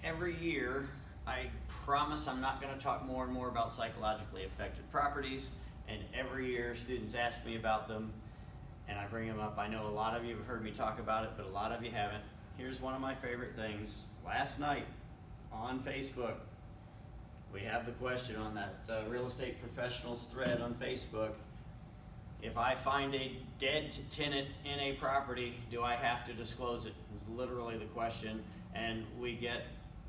every year, I promise I'm not going to talk more and more about psychologically affected properties, and every year students ask me about them and I bring them up. I know a lot of you have heard me talk about it, but a lot of you haven't. Here's one of my favorite things. Last night on Facebook, we have the question on that real estate professionals thread on Facebook. If I find a dead tenant in a property, do I have to disclose it? Is literally the question, and we get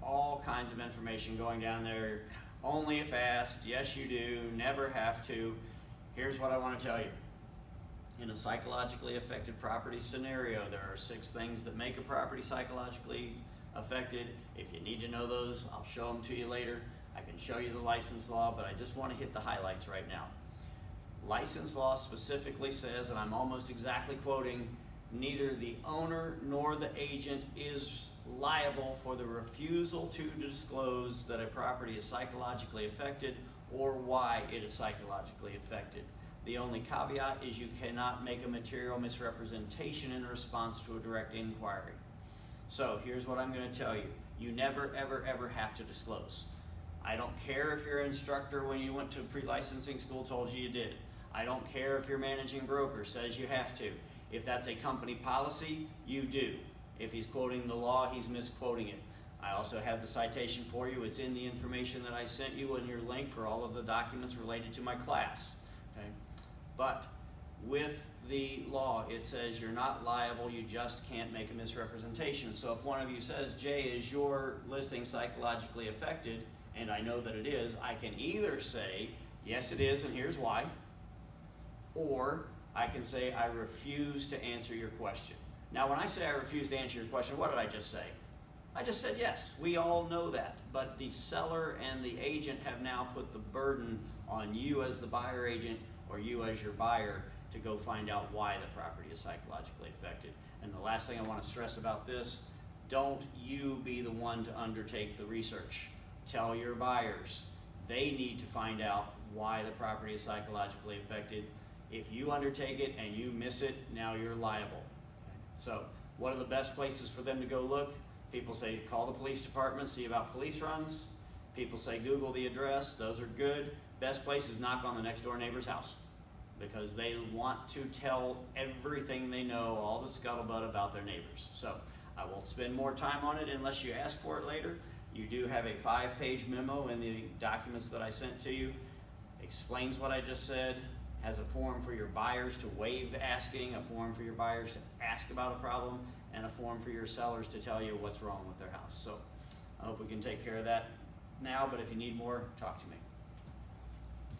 all kinds of information going down there. Only if asked, yes you do, never have to. Here's what I want to tell you. In a psychologically affected property scenario, there are 6 things that make a property psychologically affected. If you need to know those, I'll show them to you later. I can show you the license law, but I just want to hit the highlights right now. License law specifically says, and I'm almost exactly quoting, neither the owner nor the agent is liable for the refusal to disclose that a property is psychologically affected or why it is psychologically affected. The only caveat is you cannot make a material misrepresentation in response to a direct inquiry. So here's what I'm going to tell you. You never, ever, ever have to disclose. I don't care if your instructor when you went to pre-licensing school told you you did. I don't care if your managing broker says you have to. If that's a company policy, you do. If he's quoting the law, he's misquoting it. I also have the citation for you. It's in the information that I sent you in your link for all of the documents related to my class. Okay? But with the law, it says you're not liable, you just can't make a misrepresentation. So if one of you says, Jay, is your listing psychologically affected, and I know that it is, I can either say, yes it is, and here's why, or I can say, I refuse to answer your question. Now, when I say I refuse to answer your question, what did I just say? I just said yes. We all know that. But the seller and the agent have now put the burden on you as the buyer agent or you as your buyer to go find out why the property is psychologically affected. And the last thing I want to stress about this, don't you be the one to undertake the research. Tell your buyers. They need to find out why the property is psychologically affected. If you undertake it and you miss it, now you're liable. So what are the best places for them to go look? People say call the police department, see about police runs. People say Google the address. Those are good. Best place is knock on the next door neighbor's house because they want to tell everything they know, all the scuttlebutt about their neighbors. So I won't spend more time on it unless you ask for it later. You do have a 5-page memo in the documents that I sent to you. Explains what I just said. Has a form for your buyers to waive asking, a form for your buyers to ask about a problem, and a form for your sellers to tell you what's wrong with their house. So I hope we can take care of that now, but if you need more, talk to me.